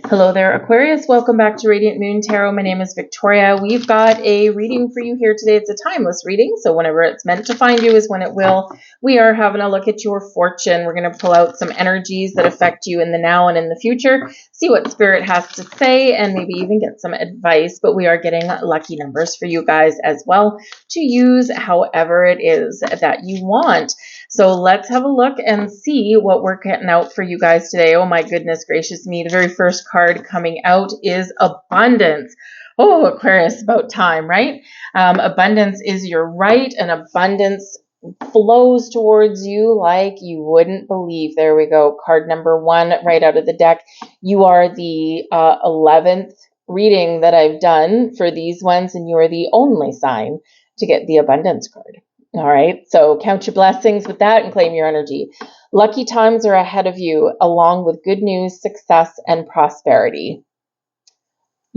Hello there, Aquarius. Welcome back to Radiant Moon Tarot. My name is Victoria. We've got a reading for you here today. It's a timeless reading, so whenever it's meant to find you is when it will. We are having a look at your fortune. We're going to pull out some energies that affect you in the now and in the future, see what Spirit has to say, and maybe even get some advice. But we are getting lucky numbers for you guys as well to use however it is that you want. So let's have a look and see what we're getting out for you guys today. Oh my goodness gracious me. The very first card coming out is abundance. Oh, Aquarius, about time, right? Abundance is your right, and abundance flows towards you like you wouldn't believe. There we go. Card number 1 right out of the deck. You are the 11th reading that I've done for these ones, and you are the only sign to get the abundance card. All right, so count your blessings with that and claim your energy. Lucky times are ahead of you, along with good news, success, and prosperity.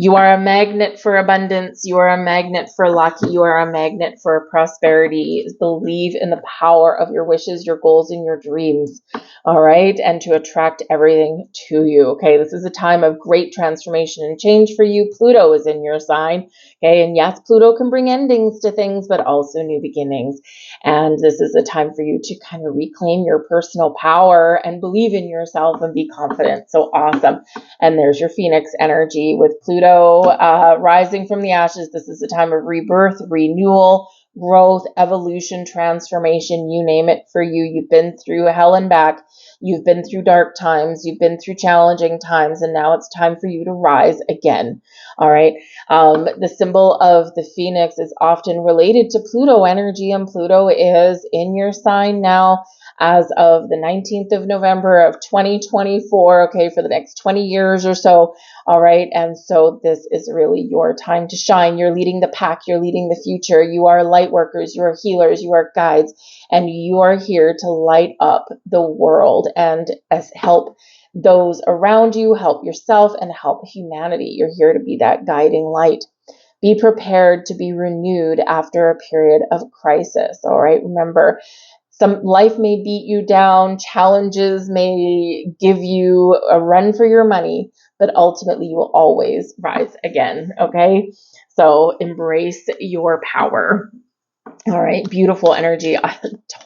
You are a magnet for abundance. You are a magnet for luck. You are a magnet for prosperity. Believe in the power of your wishes, your goals, and your dreams. All right. And to attract everything to you. Okay. This is a time of great transformation and change for you. Pluto is in your sign. Okay. And yes, Pluto can bring endings to things, but also new beginnings. And this is a time for you to kind of reclaim your personal power and believe in yourself and be confident. So awesome. And there's your Phoenix energy with Pluto rising from the ashes. This is a time of rebirth, renewal, growth, evolution, transformation, you name it for you. You've been through hell and back. You've been through dark times. You've been through challenging times, and now it's time for you to rise again. All right. The symbol of the Phoenix is often related to Pluto energy, and Pluto is in your sign now as of the 19th of November of 2024, okay, for the next 20 years or so, all right? And so this is really your time to shine. You're leading the pack. You're leading the future. You are light workers. You are healers. You are guides. And you are here to light up the world and help those around you, help yourself, and help humanity. You're here to be that guiding light. Be prepared to be renewed after a period of crisis, all right? Remember, some life may beat you down, challenges may give you a run for your money, but ultimately you will always rise again, okay? So embrace your power. All right, beautiful energy. I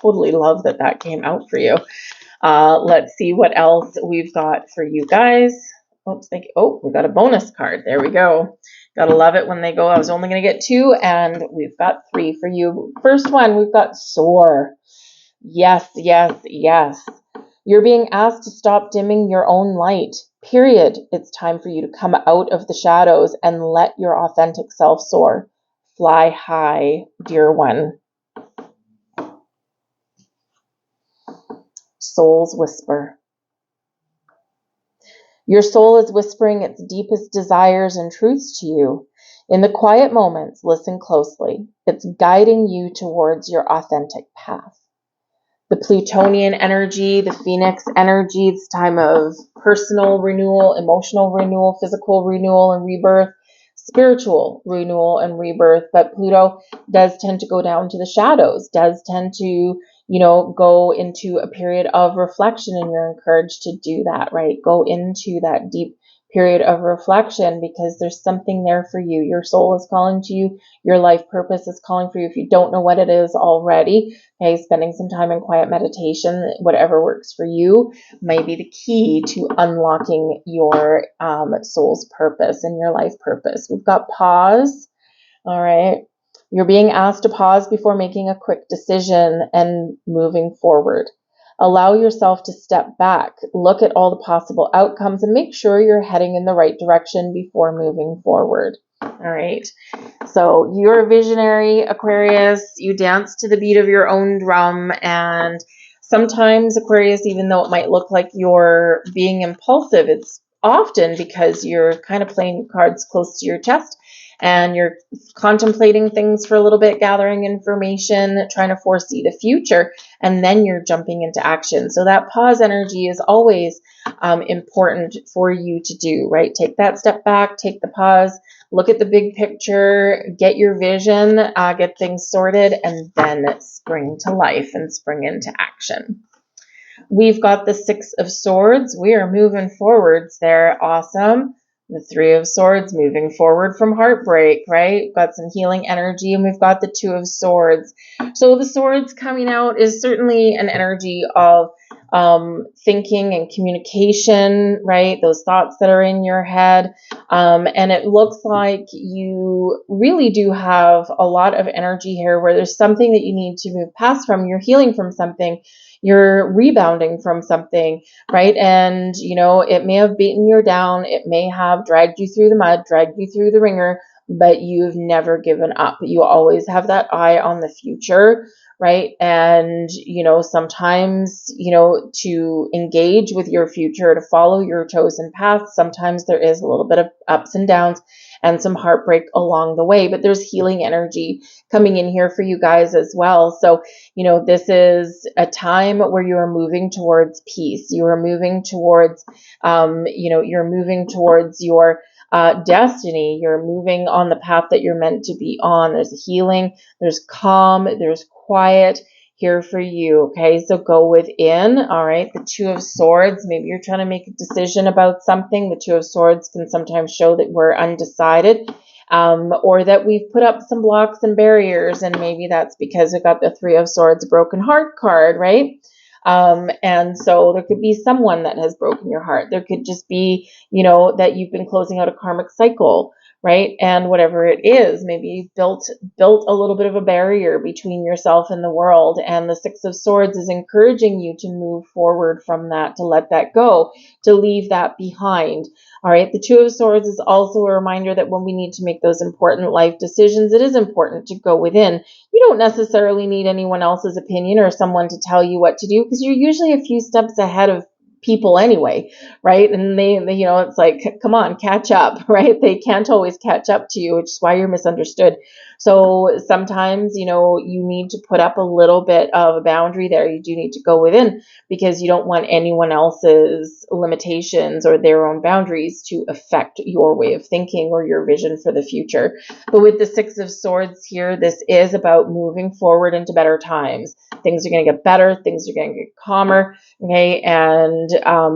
totally love that that came out for you. Let's see what else we've got for you guys. Oops, thank you. Oh, we got a bonus card. There we go. Gotta love it when they go. I was only going to get 2, and we've got 3 for you. First one, we've got soar. Yes, yes, yes. You're being asked to stop dimming your own light, period. It's time for you to come out of the shadows and let your authentic self soar. Fly high, dear one. Soul's whisper. Your soul is whispering its deepest desires and truths to you. In the quiet moments, listen closely. It's guiding you towards your authentic path. The Plutonian energy, the Phoenix energy, it's time of personal renewal, emotional renewal, physical renewal and rebirth, spiritual renewal and rebirth. But Pluto does tend to go down to the shadows, does tend to, go into a period of reflection, and you're encouraged to do that, right? Go into that deep period of reflection because there's something there for you. Your soul is calling to you. Your life purpose is calling for you. If you don't know what it is already, okay, spending some time in quiet meditation, whatever works for you, may be the key to unlocking your soul's purpose and your life purpose. We've got pause. All right. You're being asked to pause before making a quick decision and moving forward. Allow yourself to step back, look at all the possible outcomes, and make sure you're heading in the right direction before moving forward. All right. So you're a visionary, Aquarius. You dance to the beat of your own drum. And sometimes, Aquarius, even though it might look like you're being impulsive, it's often because you're kind of playing cards close to your chest and you're contemplating things for a little bit, gathering information, trying to foresee the future, and then you're jumping into action. So that pause energy is always important for you to do, right? Take that step back, take the pause, look at the big picture, get your vision, get things sorted, and then spring to life and spring into action. We've got the Six of Swords. We are moving forwards there. Awesome. The Three of Swords, moving forward from heartbreak, right? We've got some healing energy, and we've got the Two of Swords. So the swords coming out is certainly an energy of thinking and communication, right? Those thoughts that are in your head. And it looks like you really do have a lot of energy here where there's something that you need to move past from. You're healing from something. You're rebounding from something, right? And, you know, it may have beaten you down. It may have dragged you through the mud, dragged you through the ringer, but you've never given up. You always have that eye on the future, right? And, you know, sometimes, you know, to engage with your future, to follow your chosen path, sometimes there is a little bit of ups and downs and some heartbreak along the way, but there's healing energy coming in here for you guys as well. So, you know, this is a time where you are moving towards peace. You are moving towards, you're moving towards your destiny. You're moving on the path that you're meant to be on. There's healing, there's calm, there's quiet here for you. Okay, so go within. All right, the Two of Swords. Maybe you're trying to make a decision about something. The Two of Swords can sometimes show that we're undecided. Or that we've put up some blocks and barriers, and maybe that's because we got the Three of Swords broken heart card, right? And so there could be someone that has broken your heart. There could just be, you know, that you've been closing out a karmic cycle, right? And whatever it is, maybe you've built a little bit of a barrier between yourself and the world. And the Six of Swords is encouraging you to move forward from that, to let that go, to leave that behind. All right. The Two of Swords is also a reminder that when we need to make those important life decisions, it is important to go within. You don't necessarily need anyone else's opinion or someone to tell you what to do, because you're usually a few steps ahead of people anyway, right? And they, you know, it's like, come on, catch up, right? They can't always catch up to you, which is why you're misunderstood. So sometimes, you know, you need to put up a little bit of a boundary there. You do need to go within, because you don't want anyone else's limitations or their own boundaries to affect your way of thinking or your vision for the future. But with the Six of Swords here, this is about moving forward into better times. Things are going to get better. Things are going to get calmer. Okay. And,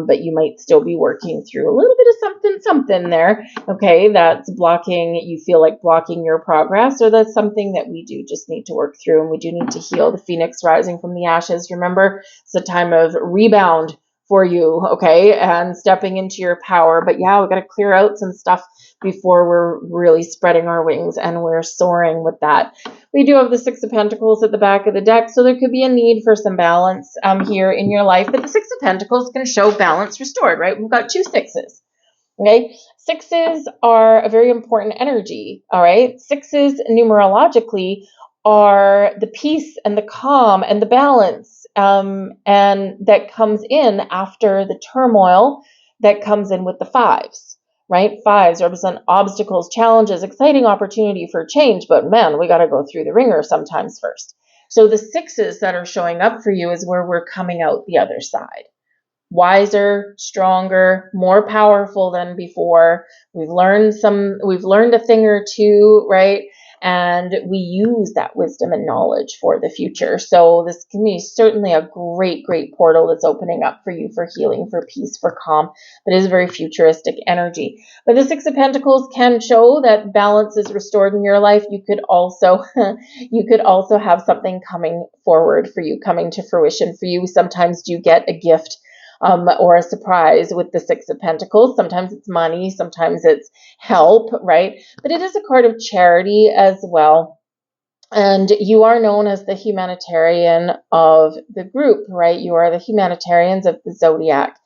but you might still be working through a little bit of something there. Okay. That's blocking, you feel like blocking your progress, or that's something that we do just need to work through, and we do need to heal. The phoenix rising from the ashes. Remember, it's a time of rebound for you. Okay. And stepping into your power. But yeah, we got to clear out some stuff before we're really spreading our wings and we're soaring with that. We do have the Six of Pentacles at the back of the deck, so there could be a need for some balance here in your life, but the Six of Pentacles can show balance restored, right? We've got two sixes, okay? Sixes are a very important energy, all right? Sixes numerologically are the peace and the calm and the balance, and that comes in after the turmoil that comes in with the fives. Right? Fives represent obstacles, challenges, exciting opportunity for change, but man, we got to go through the ringer sometimes first. So the sixes that are showing up for you is where we're coming out the other side. Wiser, stronger, more powerful than before. We've learned a thing or two, right? And we use that wisdom and knowledge for the future. So this can be certainly a great, great portal that's opening up for you for healing, for peace, for calm. But it is a very futuristic energy. But the Six of Pentacles can show that balance is restored in your life. You could also have something coming forward for you, coming to fruition for you. Sometimes you get a gift or a surprise with the Six of Pentacles. Sometimes it's money, sometimes it's help, right? But it is a card of charity as well. And you are known as the humanitarian of the group, right? You are the humanitarians of the zodiac.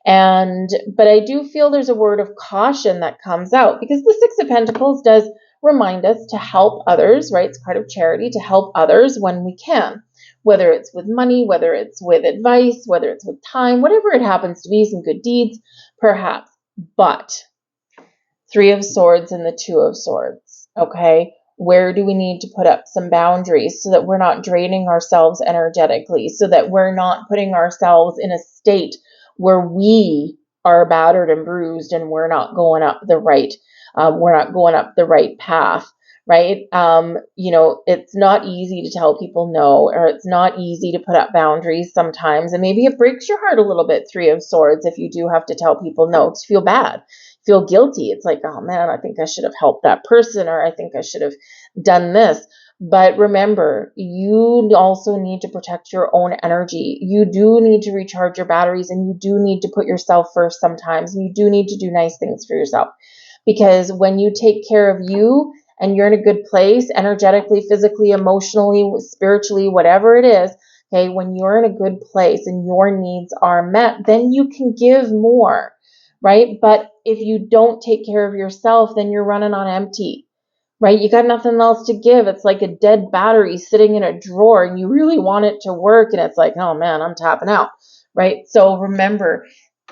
But I do feel there's a word of caution that comes out, because the Six of Pentacles does remind us to help others, right? It's part of charity, to help others when we can, whether it's with money, whether it's with advice, whether it's with time, whatever it happens to be, some good deeds, perhaps. But Three of Swords and the Two of Swords, okay? Where do we need to put up some boundaries so that we're not draining ourselves energetically, so that we're not putting ourselves in a state where we are battered and bruised and we're not going up the right path, right? It's not easy to tell people no, or it's not easy to put up boundaries sometimes. And maybe it breaks your heart a little bit, Three of Swords, if you do have to tell people no, because you feel bad, feel guilty. It's like, oh man, I think I should have helped that person, or I think I should have done this. But remember, you also need to protect your own energy. You do need to recharge your batteries, and you do need to put yourself first sometimes. And you do need to do nice things for yourself. Because when you take care of you and you're in a good place, energetically, physically, emotionally, spiritually, whatever it is, okay, when you're in a good place and your needs are met, then you can give more, right? But if you don't take care of yourself, then you're running on empty. Right? You got nothing else to give. It's like a dead battery sitting in a drawer, and you really want it to work, and it's like, oh man, I'm tapping out, right? So remember,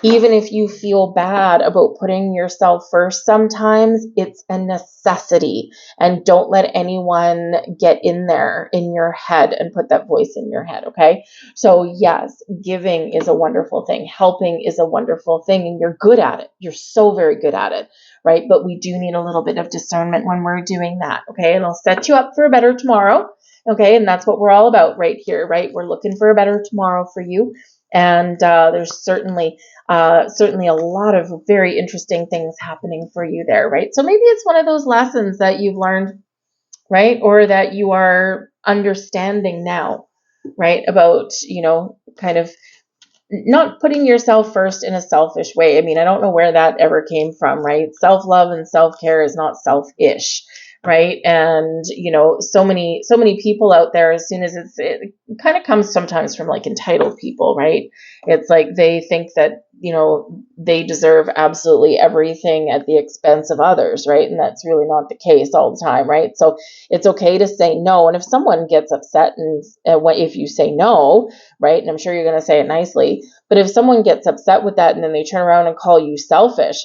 even if you feel bad about putting yourself first, sometimes it's a necessity, and don't let anyone get in there in your head and put that voice in your head, okay? So yes, giving is a wonderful thing. Helping is a wonderful thing, and you're good at it. You're so very good at it, right? But we do need a little bit of discernment when we're doing that, okay? And I'll set you up for a better tomorrow, okay? And that's what we're all about right here, right? We're looking for a better tomorrow for you. And there's certainly a lot of very interesting things happening for you there, right? So maybe it's one of those lessons that you've learned, right? Or that you are understanding now, right? About, kind of not putting yourself first in a selfish way. I mean, I don't know where that ever came from, right? Self-love and self-care is not selfish, right? And, so many people out there, as soon as it kind of comes sometimes from like entitled people, right? It's like they think that, they deserve absolutely everything at the expense of others, right? And that's really not the case all the time, right? So it's okay to say no. And if someone gets upset and if you say no, right? And I'm sure you're going to say it nicely, but if someone gets upset with that and then they turn around and call you selfish,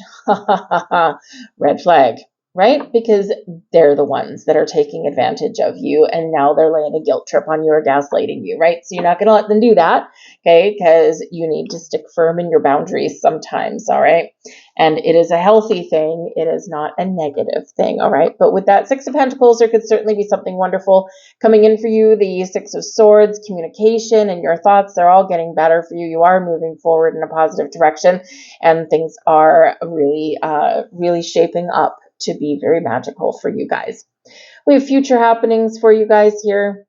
red flag, right? Because they're the ones that are taking advantage of you, and now they're laying a guilt trip on you or gaslighting you, right? So you're not going to let them do that, okay? Because you need to stick firm in your boundaries sometimes, all right? And it is a healthy thing. It is not a negative thing, all right? But with that Six of Pentacles, there could certainly be something wonderful coming in for you. The Six of Swords, communication, and your thoughts, they're all getting better for you. You are moving forward in a positive direction, and things are really, really shaping up to be very magical for you guys. We have future happenings for you guys here.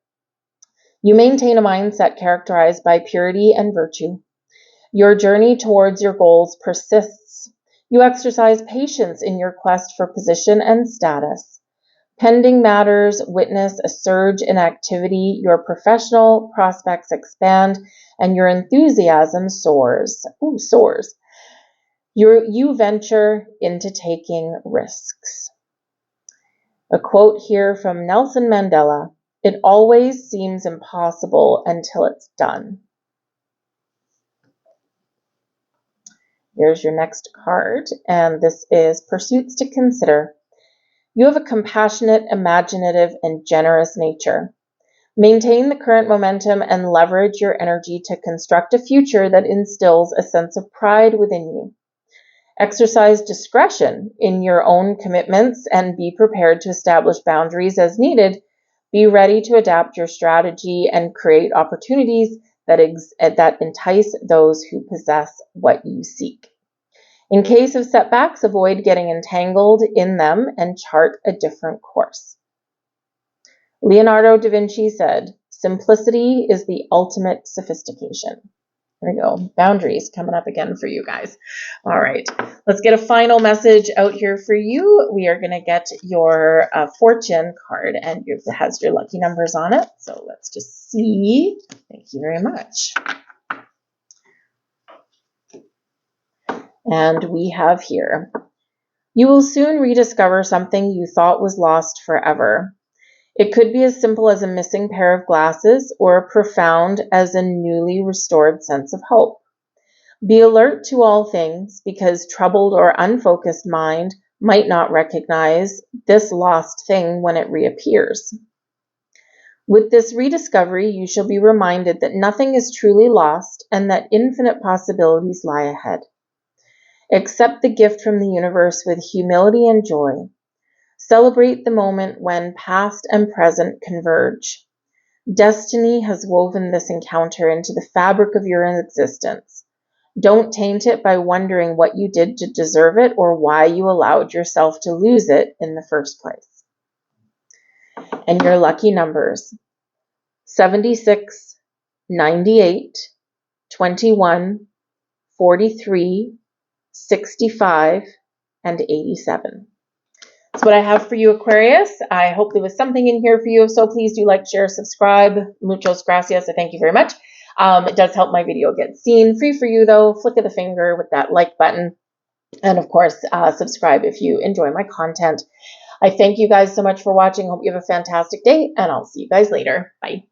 You maintain a mindset characterized by purity and virtue. Your journey towards your goals persists. You exercise patience in your quest for position and status. Pending matters witness a surge in activity. Your professional prospects expand, and your enthusiasm soars. Soars. You venture into taking risks. A quote here from Nelson Mandela: "It always seems impossible until it's done." Here's your next card, and this is Pursuits to Consider. You have a compassionate, imaginative, and generous nature. Maintain the current momentum and leverage your energy to construct a future that instills a sense of pride within you. Exercise discretion in your own commitments and be prepared to establish boundaries as needed. Be ready to adapt your strategy and create opportunities that entice those who possess what you seek. In case of setbacks, avoid getting entangled in them and chart a different course. Leonardo da Vinci said, "Simplicity is the ultimate sophistication." There we go. Boundaries coming up again for you guys. All right. Let's get a final message out here for you. We are going to get your fortune card, and it has your lucky numbers on it. So let's just see. Thank you very much. And we have here, you will soon rediscover something you thought was lost forever. It could be as simple as a missing pair of glasses or profound as a newly restored sense of hope. Be alert to all things, because troubled or unfocused mind might not recognize this lost thing when it reappears. With this rediscovery, you shall be reminded that nothing is truly lost and that infinite possibilities lie ahead. Accept the gift from the universe with humility and joy. Celebrate the moment when past and present converge. Destiny has woven this encounter into the fabric of your existence. Don't taint it by wondering what you did to deserve it or why you allowed yourself to lose it in the first place. And your lucky numbers: 76, 98, 21, 43, 65, and 87. That's what I have for you, Aquarius. I hope there was something in here for you. So please do like, share, subscribe. Muchos gracias. I thank you very much. It does help my video get seen. Free for you, though. Flick of the finger with that like button. And of course, subscribe if you enjoy my content. I thank you guys so much for watching. Hope you have a fantastic day, and I'll see you guys later. Bye.